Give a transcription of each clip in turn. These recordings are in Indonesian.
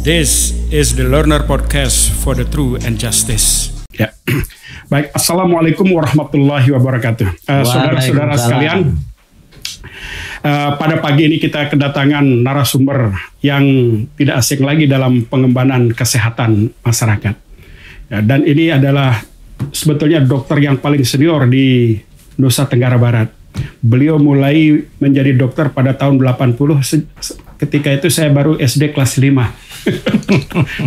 This is the Learner Podcast for the True and Justice. Ya, baik. Assalamualaikum warahmatullahi wabarakatuh. Saudara-saudara sekalian, pada pagi ini kita kedatangan narasumber yang tidak asing lagi dalam pengembangan kesehatan masyarakat. Ya, dan ini adalah sebetulnya dokter yang paling senior di Nusa Tenggara Barat. Beliau mulai menjadi dokter pada tahun 80. Ketika itu saya baru SD kelas 5.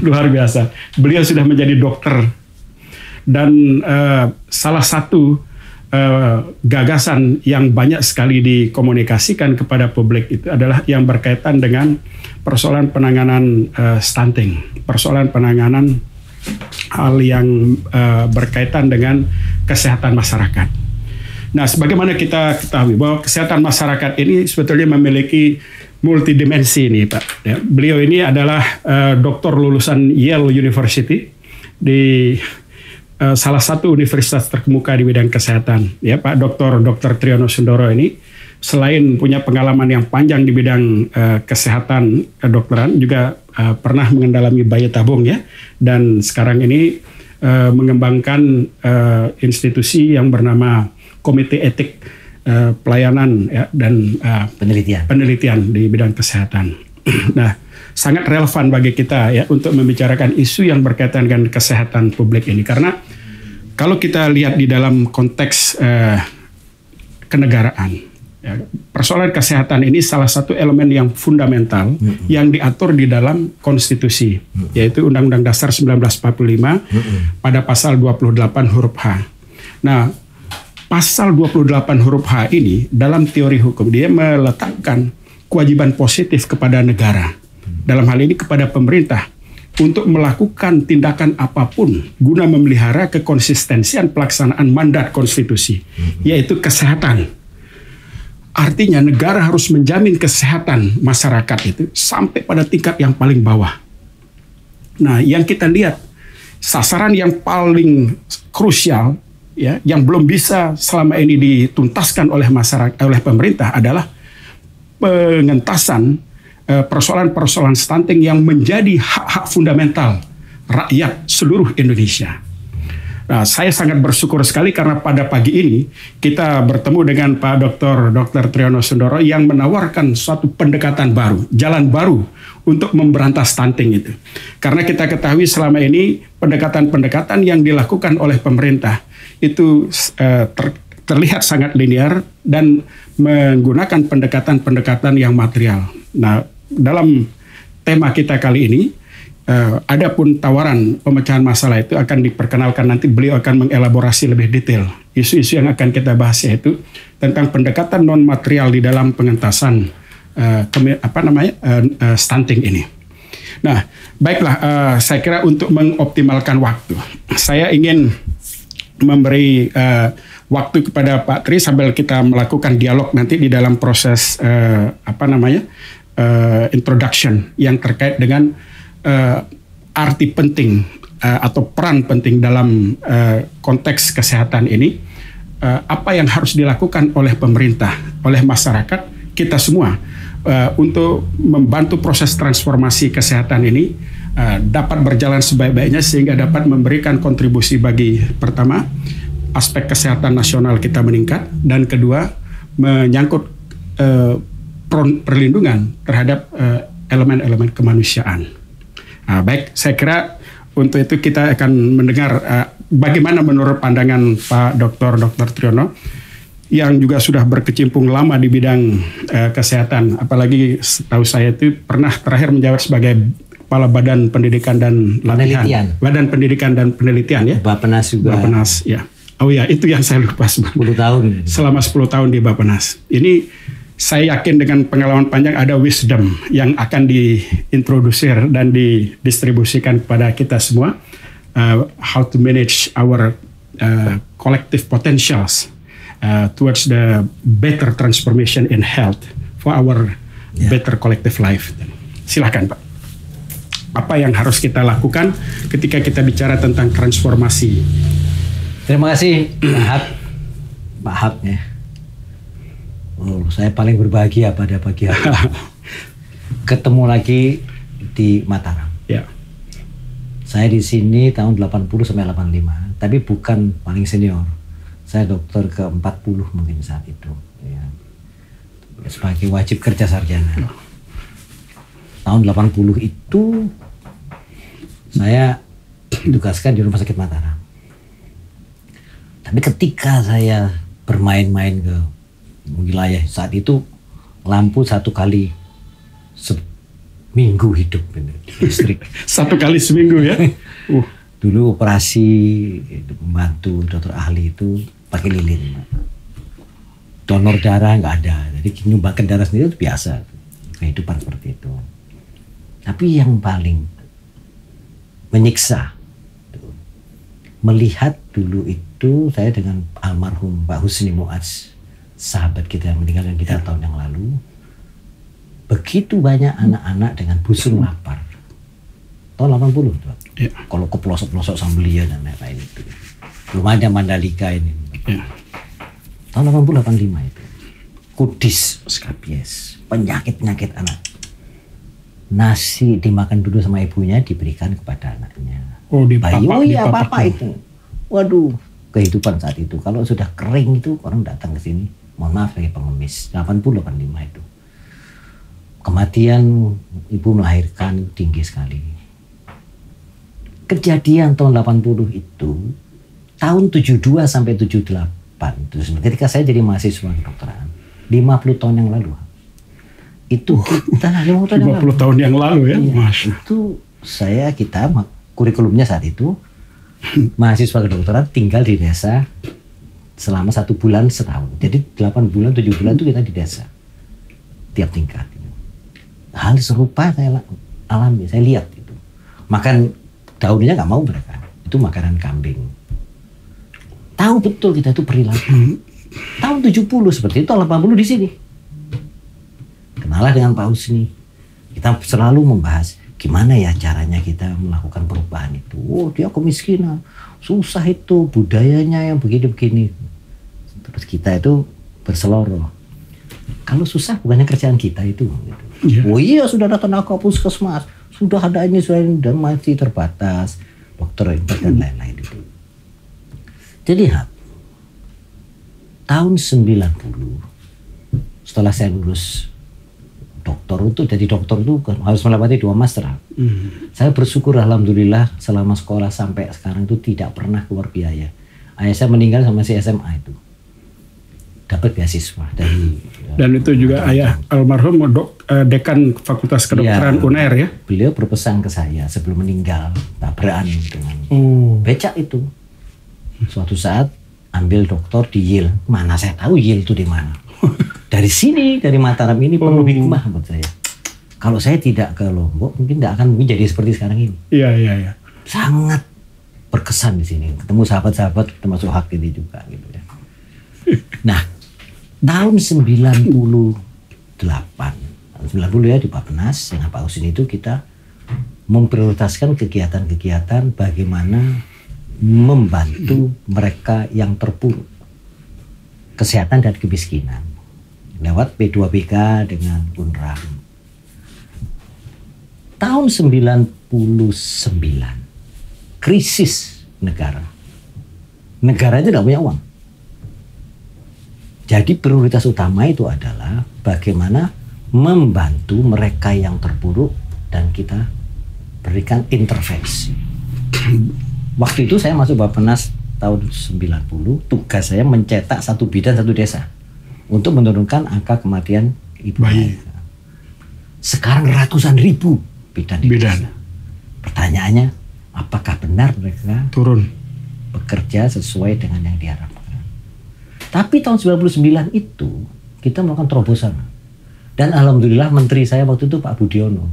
Luar biasa. Beliau sudah menjadi dokter. Dan salah satu gagasan yang banyak sekali dikomunikasikan kepada publik itu adalah yang berkaitan dengan persoalan penanganan stunting. Persoalan penanganan hal yang berkaitan dengan kesehatan masyarakat. Nah, sebagaimana kita ketahui bahwa kesehatan masyarakat ini sebetulnya memiliki multidimensi nih, Pak. Ya, beliau ini adalah doktor lulusan Yale University di salah satu universitas terkemuka di bidang kesehatan. Ya, Pak Dr. Triyono Sundoro ini selain punya pengalaman yang panjang di bidang kesehatan kedokteran, juga pernah mengendalami bayi tabung ya, dan sekarang ini mengembangkan institusi yang bernama Komite Etik Pelayanan ya, dan penelitian di bidang kesehatan. Nah, sangat relevan bagi kita ya untuk membicarakan isu yang berkaitan dengan kesehatan publik ini, karena kalau kita lihat di dalam konteks kenegaraan, ya, persoalan kesehatan ini salah satu elemen yang fundamental yang diatur di dalam konstitusi, yaitu Undang-Undang Dasar 1945 pada pasal 28 huruf H. Nah, pasal 28 huruf H ini dalam teori hukum dia meletakkan kewajiban positif kepada negara, dalam hal ini kepada pemerintah, untuk melakukan tindakan apapun guna memelihara kekonsistensian pelaksanaan mandat konstitusi, yaitu kesehatan. Artinya negara harus menjamin kesehatan masyarakat itu sampai pada tingkat yang paling bawah. Nah, yang kita lihat sasaran yang paling krusial ya, yang belum bisa selama ini dituntaskan oleh masyarakat, oleh pemerintah, adalah pengentasan persoalan-persoalan stunting yang menjadi hak-hak fundamental rakyat seluruh Indonesia. Nah, saya sangat bersyukur sekali karena pada pagi ini kita bertemu dengan Pak Dr. Triyono Sundoro yang menawarkan suatu pendekatan baru, jalan baru untuk memberantas stunting itu. Karena kita ketahui selama ini pendekatan-pendekatan yang dilakukan oleh pemerintah itu terlihat sangat linear dan menggunakan pendekatan-pendekatan yang material. Nah, dalam tema kita kali ini, adapun tawaran pemecahan masalah itu akan diperkenalkan, nanti beliau akan mengelaborasi lebih detail isu-isu yang akan kita bahas, yaitu tentang pendekatan non material di dalam pengentasan stunting ini. Nah, baiklah, saya kira untuk mengoptimalkan waktu, saya ingin memberi waktu kepada Pak Tri sambil kita melakukan dialog nanti di dalam proses introduction yang terkait dengan arti penting atau peran penting dalam konteks kesehatan ini, apa yang harus dilakukan oleh pemerintah, oleh masyarakat, kita semua untuk membantu proses transformasi kesehatan ini dapat berjalan sebaik-baiknya, sehingga dapat memberikan kontribusi bagi, pertama, aspek kesehatan nasional kita meningkat, dan kedua, menyangkut perlindungan terhadap elemen-elemen kemanusiaan. Nah, baik, saya kira untuk itu kita akan mendengar bagaimana menurut pandangan Pak Dr. Triyono yang juga sudah berkecimpung lama di bidang kesehatan, apalagi setahu saya itu pernah terakhir menjabat sebagai Kepala Badan Pendidikan dan Latihan. Badan Pendidikan dan Penelitian ya. Bappenas juga. Bappenas ya. Oh ya, itu yang saya lupa. 10 tahun. Selama 10 tahun di Bappenas. Ini saya yakin dengan pengalaman panjang ada wisdom yang akan diintrodusir dan didistribusikan kepada kita semua. How to manage our collective potentials towards the better transformation in health for our better collective life. Silakan, Pak. Apa yang harus kita lakukan ketika kita bicara tentang transformasi? Terima kasih Pak Hab ya. Oh, saya paling berbahagia pada pagi hari ketemu lagi di Mataram. Ya. Saya di sini tahun 80 sampai 85, tapi bukan paling senior. Saya dokter ke-40 mungkin saat itu, ya. Sebagai wajib kerja sarjana. Tahun 80 itu saya ditugaskan di Rumah Sakit Mataram. Tapi ketika saya bermain-main ke wilayah saat itu, lampu 1 kali seminggu hidup listrik. 1 kali seminggu ya. Dulu operasi membantu dokter ahli itu pakai lilin. Donor darah nggak ada, jadi nyumbangkan darah sendiri itu biasa, kehidupan seperti itu. Tapi yang paling menyiksa, melihat dulu itu saya dengan almarhum Pak Husni Muaz, sahabat kita yang meninggal dan kita tahun yang lalu, begitu banyak anak-anak dengan busung lapar. Tahun 80 tuh. Ya. Kalau ke pelosok-pelosok Sambelia dan lain-lain itu. Belum ada Mandalika ini. Ya. Tahun 80-85 itu. Kudis, skabies, penyakit-penyakit anak. Nasi dimakan dulu sama ibunya, diberikan kepada anaknya. Oh, Bayi, oh iya dipapak apa itu. Waduh, kehidupan saat itu. Kalau sudah kering itu orang datang ke sini. Mohon maaf lagi pengemis. 80-85 itu. Kematian ibu melahirkan tinggi sekali. Kejadian tahun 80 itu, tahun 72 sampai 78. Ketika saya jadi mahasiswa kedokteran, 50 tahun yang lalu. Itu kita 50 tahun yang lalu ya. Iya, Masya. itu kita kurikulumnya saat itu mahasiswa kedokteran tinggal di desa selama 1 bulan setahun. Jadi 8 bulan 7 bulan itu kita di desa tiap tingkat. Hal serupa saya alami, saya lihat itu. Makan daunnya nggak mau mereka, itu makanan kambing. Tahu betul kita itu perilaku. Tahun 70 seperti itu, tahun 80 di sini. Kenalah dengan Pak Husni. Kita selalu membahas gimana ya caranya kita melakukan perubahan itu. Oh, dia kemiskinan, susah itu, budayanya yang begini-begini. Terus kita itu berseloroh. Kalau susah bukannya kerjaan kita itu. Gitu. Yeah. Oh iya, sudah ada tenaga puskesmas, sudah ada ini, dan masih terbatas, dokter dan lain-lain itu. Jadi tahun 90 setelah saya lulus dokter, untuk jadi dokter itu kan harus melewati 2 master. Saya bersyukur alhamdulillah selama sekolah sampai sekarang itu tidak pernah keluar biaya. Ayah saya meninggal sama si SMA itu dapat beasiswa dari dan itu juga ayah almarhum dekan Fakultas Kedokteran UNER ya. Beliau berpesan ke saya sebelum meninggal, tabrakan dengan becak itu. Suatu saat ambil doktor di Yale. Mana saya tahu Yale itu di mana. Dari sini, dari Mataram ini penuh hikmah buat saya. Kalau saya tidak ke Lombok, mungkin tidak akan menjadi seperti sekarang ini. Iya. Sangat berkesan di sini. Ketemu sahabat-sahabat termasuk Hak ini juga gitu ya. Nah, tahun 98, 90 ya di Bappenas dengan Pak Husni itu kita memprioritaskan kegiatan-kegiatan bagaimana membantu mereka yang terpuruk kesehatan dan kemiskinan lewat P2BK dengan UNRAM. Tahun 99 krisis negara itu tidak punya uang. Jadi prioritas utama itu adalah bagaimana membantu mereka yang terpuruk dan kita berikan intervensi. Waktu itu saya masuk Bappenas tahun 90, tugas saya mencetak 1 bidan 1 desa untuk menurunkan angka kematian ibu bayi. Sekarang ratusan ribu bidan di desa. Pertanyaannya, apakah benar mereka turun bekerja sesuai dengan yang diharapkan? Tapi tahun 99 itu kita melakukan terobosan. Dan alhamdulillah menteri saya waktu itu Pak Budiono,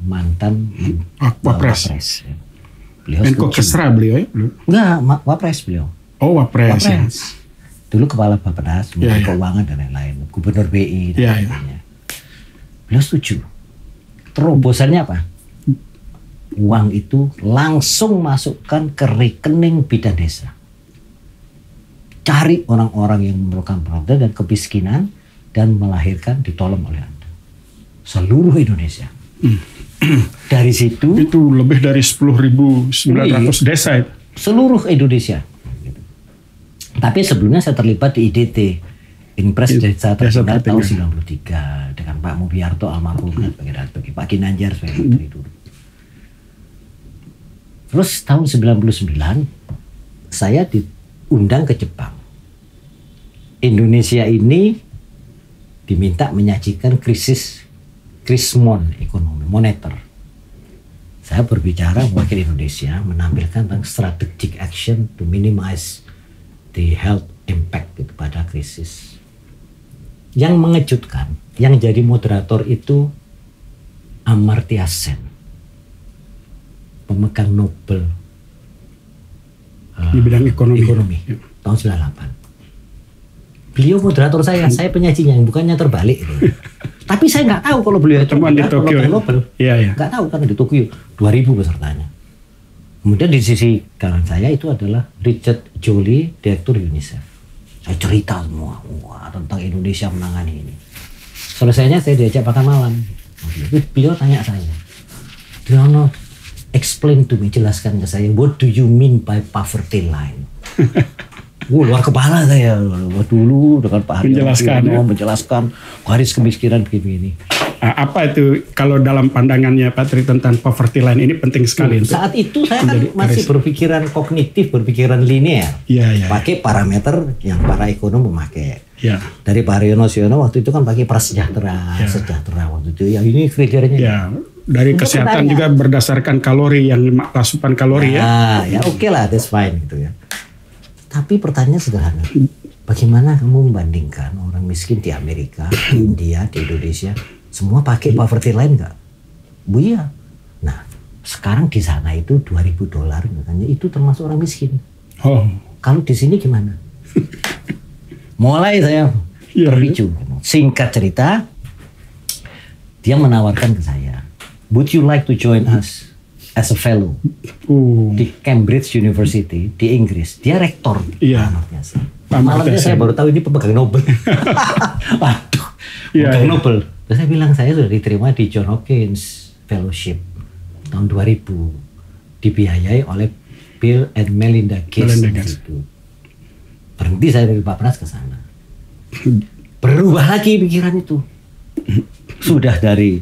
mantan Wapres. Beliau Menko Kesra beliau ya? Enggak, Wapres beliau. Oh, Wapres. Ya. Dulu kepala Bappenas, Menteri Keuangan dan lain-lain, Gubernur BI dan lain-lainnya. Beliau setuju. Terobosannya apa? Uang itu langsung masukkan ke rekening bidan desa. Cari orang-orang yang memerlukan perawatan dan kemiskinan dan melahirkan ditolong oleh Anda. Seluruh Indonesia. Dari situ Itu lebih dari 10.900 desa itu. seluruh Indonesia. Tapi sebelumnya saya terlibat di IDT, Impres Desa Tertinggal tahun 93 dengan Pak Mubiarto almarhum sebagai Pak Ginanjar sebagai menteri dulu. Terus tahun 99 saya diundang ke Jepang. Indonesia ini diminta menyajikan krismon ekonomi moneter. Saya berbicara mewakili Indonesia menampilkan tentang strategic action to minimize the health impact pada krisis. Yang mengejutkan, yang jadi moderator itu Amartya Sen, pemegang Nobel Di bidang ekonomi. Ya. tahun 98. Beliau moderator saya penyajinya, bukannya terbalik itu. Tapi saya nggak tahu kalau beliau itu Teman di Tokyo. Nobel. Iya. Nggak tahu karena di Tokyo 2000 pesertanya. Kemudian di sisi kanan saya itu adalah Richard Jolie, direktur UNICEF. Saya cerita semua tentang Indonesia menangani ini. Selesainya saya diajak makan malam. Beliau tanya saya, "Do you know, explain to me, jelaskan ke saya, what do you mean by poverty line?" Luar kepala saya dulu dengan Pak Haryono menjelaskan garis kemiskinan begini. Apa itu kalau dalam pandangannya Pak Tri tentang poverty line ini penting sekali untuk saat itu saya kan masih berpikiran kognitif, berpikiran linear. Pakai parameter yang para ekonom memakai. Ya. Dari Pak Haryono waktu itu kan pakai prasejahtera, sejahtera waktu itu. Ya ini kriterianya. Ya. Dari untuk kesehatan juga berdasarkan kalori yang asupan kalori ya oke lah, that's fine gitu ya. Tapi pertanyaan sederhana. Bagaimana kamu membandingkan orang miskin di Amerika, di India, di Indonesia, semua pakai poverty line nggak? Bu iya. Nah, sekarang di sana itu $2.000 katanya itu termasuk orang miskin. Kalau di sini gimana? Mulai saya terpicu. Singkat cerita, dia menawarkan ke saya, "Would you like to join us as a fellow di Cambridge University di Inggris?" Dia rektor. Malamnya saya baru tahu ini pemegang Nobel. Waduh, pemegang Nobel. Terus saya bilang saya sudah diterima di John Hopkins Fellowship tahun 2000, dibiayai oleh Bill and Melinda Gates. Berhenti saya dari Bappenas ke sana. Berubah lagi pikiran itu. Sudah dari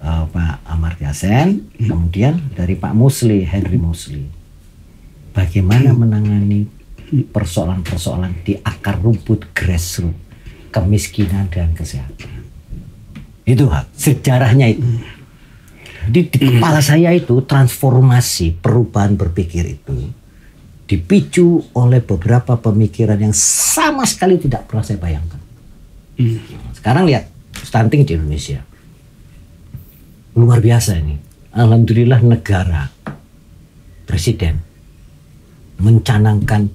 Pak Amartya Sen, kemudian dari Pak Mosley, Henry Mosley. Bagaimana menangani persoalan-persoalan di akar rumput grassroots, kemiskinan dan kesehatan. Itu sejarahnya itu. Di kepala saya itu transformasi perubahan berpikir itu dipicu oleh beberapa pemikiran yang sama sekali tidak pernah saya bayangkan. Sekarang lihat stunting di Indonesia. Luar biasa ini. Alhamdulillah negara, presiden mencanangkan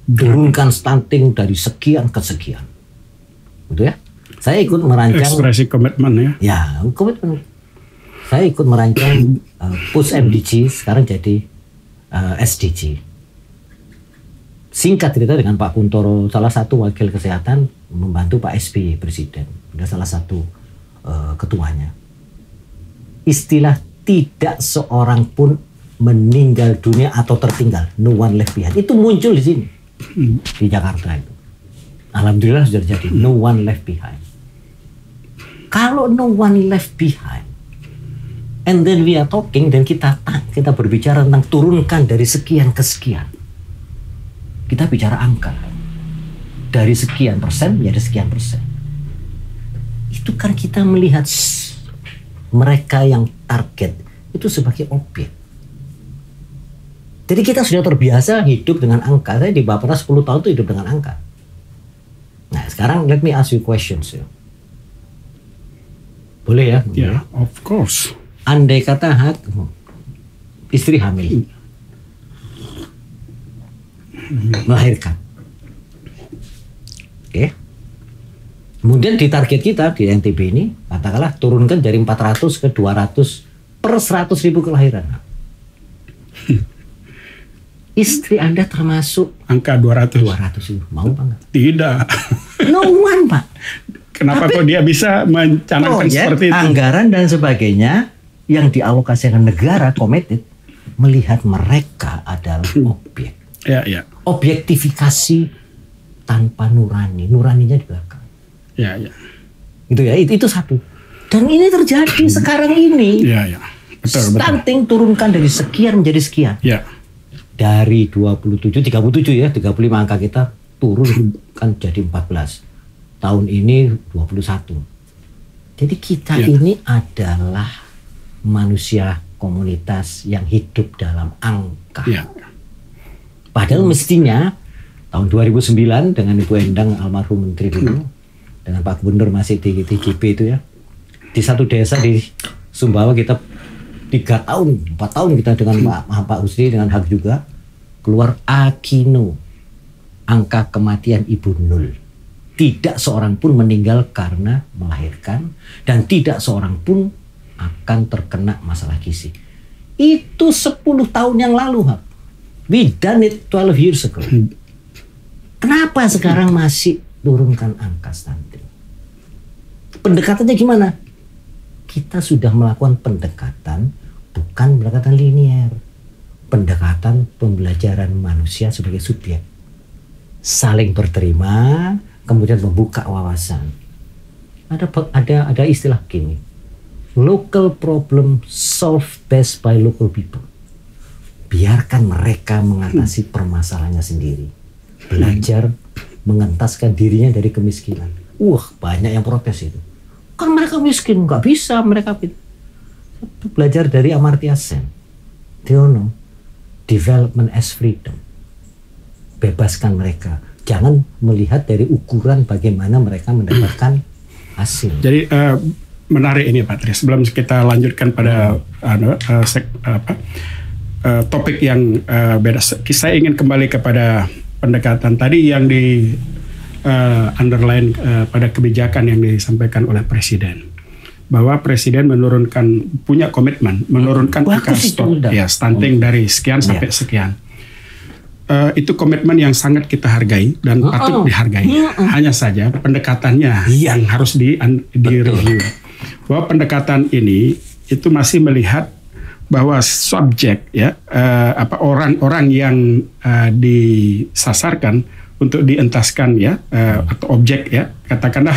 turunkan stunting dari sekian ke sekian. Betul ya? Saya ikut merancang ekspresi komitmen ya. Ya, komitmen. Saya ikut merancang push MDG sekarang jadi SDG. Singkat cerita dengan Pak Kuntoro, salah satu wakil kesehatan membantu Pak SBY presiden. Dia salah satu ketuanya. Istilah tidak seorang pun meninggal dunia atau tertinggal, no one left behind, itu muncul di sini di Jakarta itu. Alhamdulillah sudah jadi no one left behind. Kalau no one left behind, and then we are talking, dan kita berbicara tentang turunkan dari sekian ke sekian. Kita bicara angka dari sekian persen menjadi sekian persen. Itu kan kita melihat mereka yang target itu sebagai objek. Jadi kita sudah terbiasa hidup dengan angka. Saya di Bappenas 10 tahun itu hidup dengan angka. Nah sekarang let me ask you questions ya. Boleh ya? Yeah, of course. Andai kata istri hamil, melahirkan, oke. Kemudian di target kita di NTB ini, katakanlah turunkan dari 400 ke 200 per 100.000 kelahiran. Istri Anda termasuk angka 200 ribu. Mau Pak? Tidak. No one Pak. Kenapa kok dia bisa mencanangkan seperti itu? Anggaran dan sebagainya yang dialokasikan negara committed melihat mereka adalah objek. Ya, ya. Objektifikasi tanpa nurani, nuraninya di belakang. Ya, ya. Gitu ya, itu satu. Dan ini terjadi sekarang ini. Ya, ya. Betul, stunting turunkan dari sekian menjadi sekian. Ya. Dari 37 ya, 35 angka kita turun kan jadi 14. Tahun ini 21. Jadi kita ini adalah manusia komunitas yang hidup dalam angka. Ya. Padahal mestinya tahun 2009 dengan Ibu Endang almarhum menteri dulu, dengan Pak Gubernur masih di TGP itu ya, di satu desa di Sumbawa kita 4 tahun kita dengan Pak Husni dengan Hak juga keluar Akino, angka kematian ibu 0. Tidak seorang pun meninggal karena melahirkan dan tidak seorang pun akan terkena masalah gizi. Itu 10 tahun yang lalu, Hap. We done it 12 years ago. Kenapa sekarang masih turunkan angka stunting? Pendekatannya gimana? Kita sudah melakukan pendekatan, bukan pendekatan linear. Pendekatan pembelajaran manusia sebagai subjek. Saling berterima, kemudian membuka wawasan. Ada istilah gini. Local problem solved best by local people. Biarkan mereka mengatasi permasalahannya sendiri. Belajar mengentaskan dirinya dari kemiskinan. Banyak yang protes itu. Kan mereka miskin, nggak bisa mereka. Belajar dari Amartya Sen. Diono, development as freedom. Bebaskan mereka. Jangan melihat dari ukuran bagaimana mereka mendapatkan hasil. Jadi menarik ini Pak Tri. Sebelum kita lanjutkan pada topik yang beda, saya ingin kembali kepada pendekatan tadi yang di underline pada kebijakan yang disampaikan oleh Presiden, bahwa Presiden punya komitmen menurunkan angka stunting dari sekian sampai sekian. Itu komitmen yang sangat kita hargai dan patut dihargai. Hanya saja pendekatannya yang harus di-review. Bahwa pendekatan ini itu masih melihat bahwa subjek orang-orang yang disasarkan untuk dientaskan atau objek katakanlah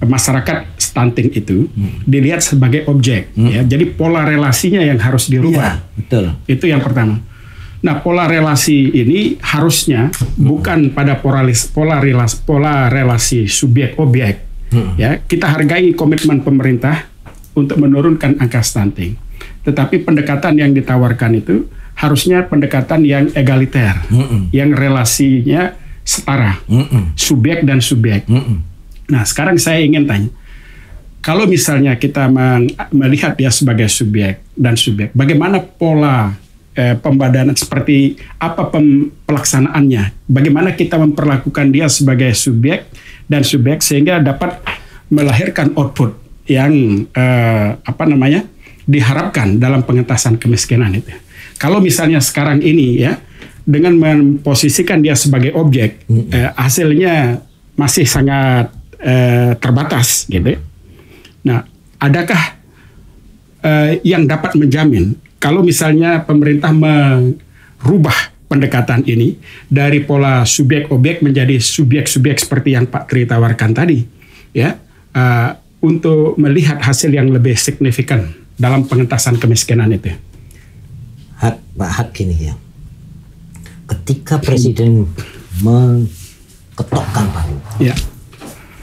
masyarakat stunting itu dilihat sebagai objek jadi pola relasinya yang harus dirubah. Betul. Itu yang pertama. Nah, pola relasi ini harusnya bukan pada pola relasi subjek objek. Kita hargai komitmen pemerintah untuk menurunkan angka stunting. Tetapi pendekatan yang ditawarkan itu harusnya pendekatan yang egaliter, yang relasinya setara, subjek dan subjek. Nah, sekarang saya ingin tanya, kalau misalnya kita melihat dia sebagai subjek dan subjek, bagaimana pola pembadanan, seperti apa pelaksanaannya? Bagaimana kita memperlakukan dia sebagai subjek dan subjek sehingga dapat melahirkan output yang diharapkan dalam pengentasan kemiskinan itu. Kalau misalnya sekarang ini dengan memposisikan dia sebagai objek, hasilnya masih sangat terbatas gitu. Nah, adakah yang dapat menjamin kalau misalnya pemerintah merubah pendekatan ini dari pola subjek-objek menjadi subjek-subjek seperti yang Pak Tri tawarkan tadi, untuk melihat hasil yang lebih signifikan dalam pengentasan kemiskinan itu? Hak gini ya. Ketika Presiden mengetokkan palu,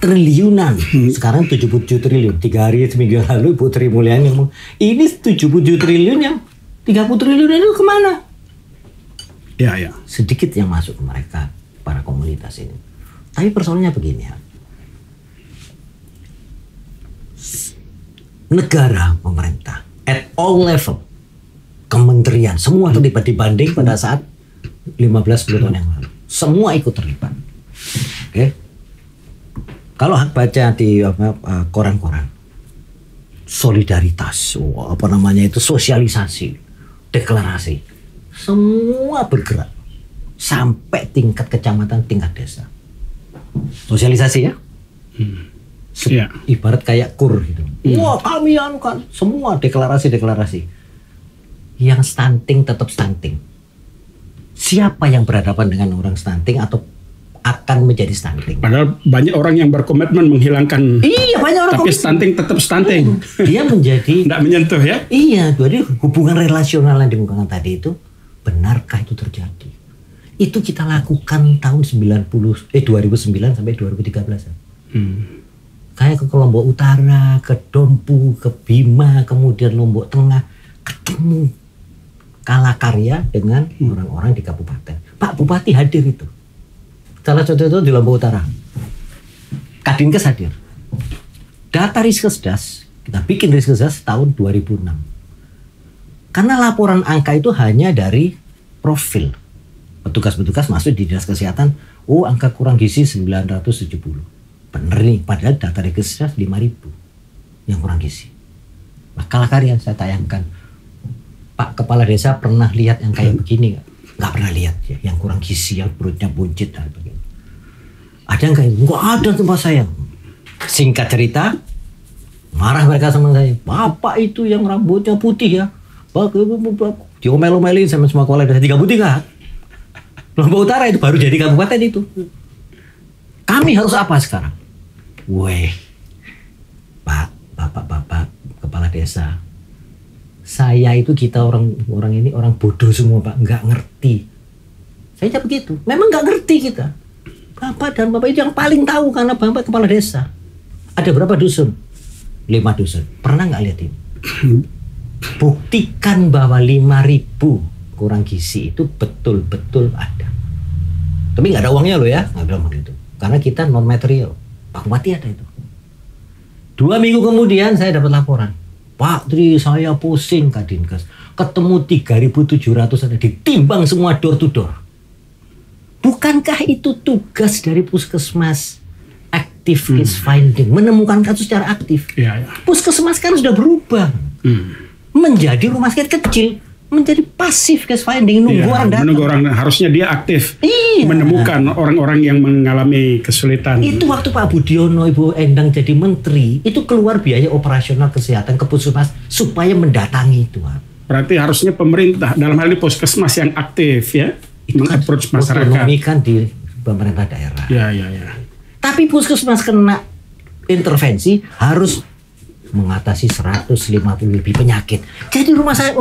triliunan, sekarang 77 triliun. 3 hari seminggu lalu Ibu Tri Mulyani ngomong, ini 77 triliun yang 30 triliun itu kemana? Sedikit yang masuk ke mereka, para komunitas ini. Tapi persoalannya begini ya. Negara, pemerintah, at all level, kementerian, semua terlibat dibanding pada saat 15-10 tahun yang lalu. Semua ikut terlibat. Kalau baca di koran-koran, solidaritas, itu sosialisasi, deklarasi, semua bergerak sampai tingkat kecamatan, tingkat desa. Sosialisasi ya. Ibarat kayak kur gitu. Wah kami kan semua deklarasi. Yang stunting tetap stunting. Siapa yang berhadapan dengan orang stunting atau akan menjadi stunting? Padahal banyak orang yang berkomitmen menghilangkan. Iya, banyak orang. Tapi stunting tetap stunting. Dia menjadi tidak menyentuh ya. Iya, jadi hubungan relasional yang dikemukakan tadi itu, benarkah itu terjadi? Itu kita lakukan tahun 2009 sampai 2013. Kayak ke Lombok Utara, ke Dompu, ke Bima, kemudian Lombok Tengah, ketemu Kalakarya dengan orang-orang di kabupaten. Pak Bupati hadir itu. Salah satu itu di Lombok Utara. Kadinkes hadir. Data Riskesdas, kita bikin Riskesdas tahun 2006. Karena laporan angka itu hanya dari profil. Petugas-petugas masuk di Dinas Kesehatan, angka kurang gizi 970. Bener nih, padahal data Riskesdas 5.000 yang kurang gizi. Nah, Kalakarya saya tayangkan. Pak Kepala Desa pernah lihat yang kayak begini nggak? Nggak pernah lihat ya, yang kurang gizi, yang perutnya buncit dan begini. Ada yang kayak nggak ada tempat saya. Singkat cerita, marah mereka sama saya. Bapak itu yang rambutnya putih ya, diomel-omelin sama semua kepala desa. 3 putih nggak? Lombok Utara itu baru jadi kabupaten itu. Kami harus apa sekarang? Weh, Pak, Bapak Kepala Desa. Saya itu kita orang ini orang bodoh semua Pak, nggak ngerti. Saya begitu, memang nggak ngerti kita. Bapak dan Bapak itu yang paling tahu karena Bapak Kepala Desa. Ada berapa dusun? 5 dusun. Pernah nggak lihat ini? Buktikan bahwa 5.000 kurang gizi itu betul-betul ada. Tapi nggak ada uangnya loh ya, nggak bilang begitu. Karena kita non material. Pak Bupati ada itu. 2 minggu kemudian saya dapat laporan. Pak Tri, saya pusing Kadinkes. Ketemu 3.700 ada ditimbang semua door to door. Bukankah itu tugas dari puskesmas active case finding, menemukan kasus secara aktif? Ya. Puskesmas kan sudah berubah menjadi rumah sakit kecil, menjadi pasif case finding, nunggu orang datang. Menunggu orang, harusnya dia aktif. Iya. Menemukan orang-orang yang mengalami kesulitan. Itu waktu Pak Budiono, Ibu Endang jadi menteri, itu keluar biaya operasional kesehatan ke puskesmas supaya mendatangi itu. Berarti harusnya pemerintah dalam hal ini puskesmas yang aktif ya, meng-approach masyarakat. Otonomi kan di pemerintah daerah. Ya. Tapi puskesmas kena intervensi harus mengatasi 150 lebih penyakit. Jadi rumah saya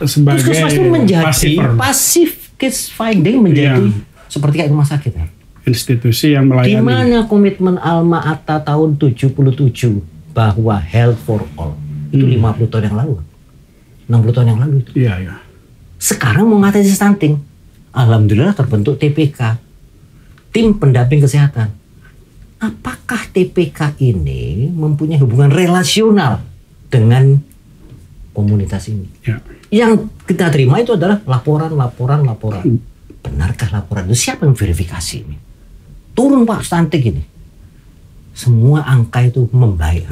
sebagai puskesmas itu menjadi pasif case finding, menjadi seperti kayak rumah sakit ya. Institusi yang melayani. Di mana komitmen Alma Ata tahun 77 bahwa health for all itu 50 tahun yang lalu, 60 tahun yang lalu itu. Iya. Sekarang mau mengatasi stunting, alhamdulillah terbentuk TPK, tim pendamping kesehatan. Apakah TPK ini mempunyai hubungan relasional dengan komunitas ini? Ya. Yang kita terima itu adalah laporan. Benarkah laporan itu? Siapa yang verifikasi ini? Turun Pak stunting ini. Semua angka itu membaik.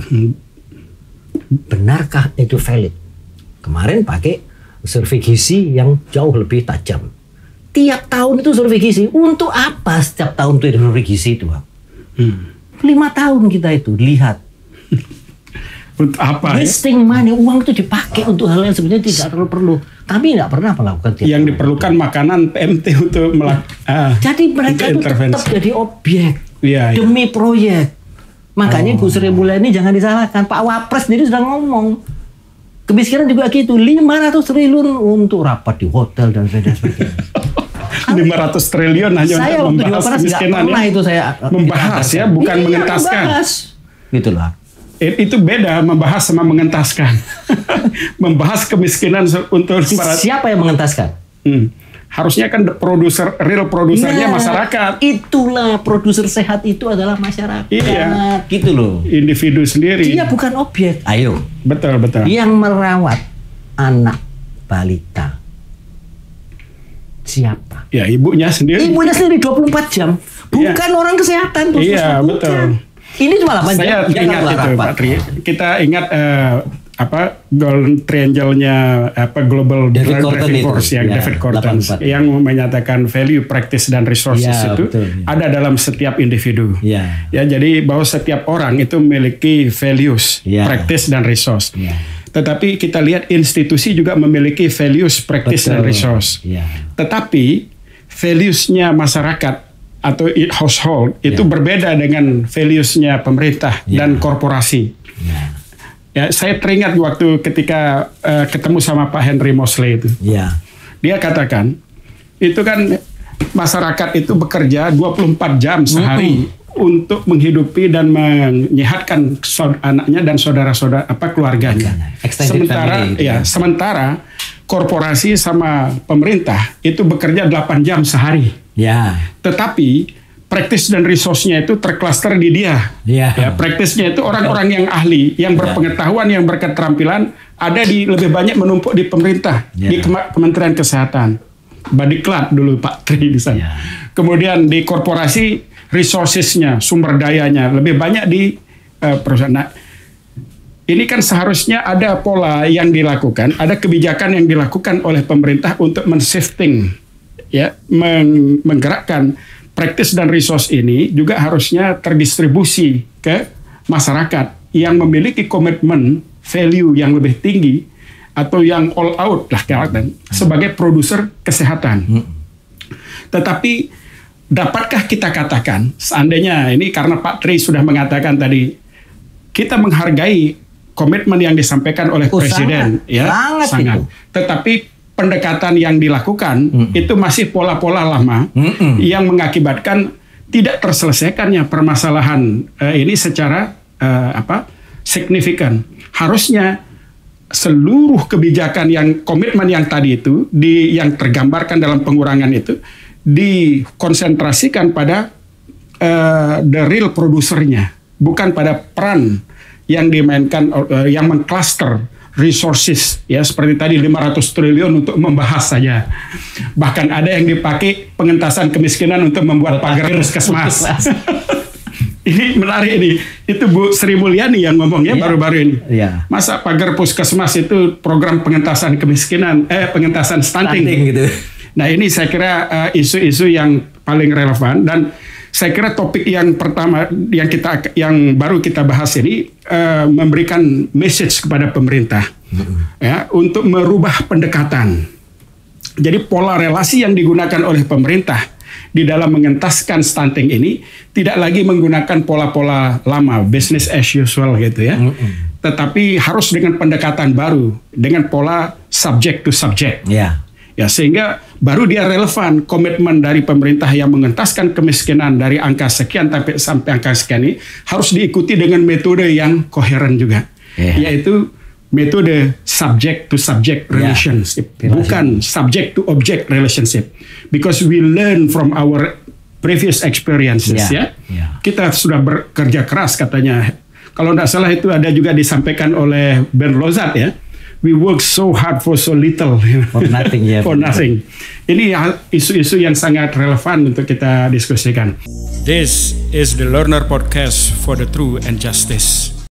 Benarkah itu valid? Kemarin pakai survei gizi yang jauh lebih tajam. Tiap tahun itu survei gizi. Untuk apa setiap tahun itu survei gizi itu? 5 tahun kita itu lihat. Untuk apa? Wasting money, uang itu dipakai untuk hal yang sebenarnya tidak terlalu perlu. Kami tidak pernah melakukan. Yang diperlukan makanan PMT untuk melakukan. Jadi mereka itu tetap jadi objek demi proyek. Makanya Bu Sri Mulyani jangan disalahkan. Pak Wapres sendiri sudah ngomong. Kemiskinan juga gitu. 500 triliun untuk rapat di hotel dan sebagainya. 500 triliun hanya saya untuk membahas kemiskinan ya. Itu saya membahas ya, bukan mengentaskan. Gitu lah. Itu beda membahas sama mengentaskan. Membahas kemiskinan untuk siapa yang mengentaskan? Harusnya kan real produsernya masyarakat. Itulah produser sehat itu adalah masyarakat. Iya. Gitu loh. Individu sendiri. Dia bukan objek. Ayo. Betul. Yang merawat anak balita siapa? Ya ibunya sendiri. Ibunya sendiri 24 jam. Bukan orang kesehatan. Iya betul. Ini cuma 8 jam. Saya ingat itu Pak Tri. Kita ingat golden triangle-nya Global Driving Force yang David Korten yang menyatakan value, practice dan resources itu betul, ada dalam setiap individu. Ya, jadi bahwa setiap orang itu memiliki values, practice dan resource. Tetapi kita lihat institusi juga memiliki values, practice dan resource. Tetapi values-nya masyarakat atau household itu berbeda dengan values-nya pemerintah dan korporasi. Ya, saya teringat waktu ketika ketemu sama Pak Henry Mosley itu. Dia katakan, itu kan masyarakat itu bekerja 24 jam sehari untuk menghidupi dan menyehatkan anaknya dan saudara-saudara keluarganya. Sementara korporasi sama pemerintah itu bekerja 8 jam sehari. Tetapi praktis dan resource-nya itu tercluster di dia. Praktisnya itu orang-orang yang ahli, yang berpengetahuan, yang berketerampilan ada lebih banyak menumpuk di pemerintah, di Kementerian Kesehatan. Badiklat dulu Pak Tri di sana. Kemudian di korporasi resources-nya, sumber dayanya lebih banyak di perusahaan. Nah, ini kan seharusnya ada pola yang dilakukan, ada kebijakan yang dilakukan oleh pemerintah untuk men-shifting, menggerakkan praktis dan resource ini juga harusnya terdistribusi ke masyarakat yang memiliki komitmen value yang lebih tinggi atau yang all out lah sebagai produser kesehatan. Tetapi dapatkah kita katakan seandainya ini karena Pak Tri sudah mengatakan tadi kita menghargai komitmen yang disampaikan oleh Presiden, sangat. Tetapi pendekatan yang dilakukan itu masih pola-pola lama yang mengakibatkan tidak terselesaikannya permasalahan ini secara signifikan. Harusnya seluruh kebijakan yang komitmen yang tadi itu yang tergambarkan dalam pengurangan itu dikonsentrasikan pada the real produsernya, bukan pada peran yang dimainkan yang mengcluster resources seperti tadi 500 triliun untuk membahas saja. Bahkan ada yang dipakai pengentasan kemiskinan untuk membuat pagar puskesmas. Ini menarik ini. Itu Bu Sri Mulyani yang ngomongnya baru-baru ini. Masa pagar puskesmas itu program pengentasan kemiskinan, pengentasan stunting gitu. Nah, ini saya kira isu-isu yang paling relevan dan saya kira topik yang pertama yang baru kita bahas ini memberikan message kepada pemerintah untuk merubah pendekatan. Jadi pola relasi yang digunakan oleh pemerintah di dalam mengentaskan stunting ini tidak lagi menggunakan pola-pola lama, business as usual gitu tetapi harus dengan pendekatan baru, dengan pola subject to subject. Sehingga baru dia relevan komitmen dari pemerintah yang mengentaskan kemiskinan dari angka sekian sampai angka sekian ini harus diikuti dengan metode yang koheren juga, yaitu metode subject to subject relationship, bukan subject to object relationship, because we learn from our previous experiences. Kita sudah bekerja keras katanya, kalau tidak salah itu ada juga disampaikan oleh Ben Lozat we work so hard for so little. For nothing. For nothing. Ini isu-isu yang sangat relevan untuk kita diskusikan. This is the Learner Podcast for the Truth and Justice.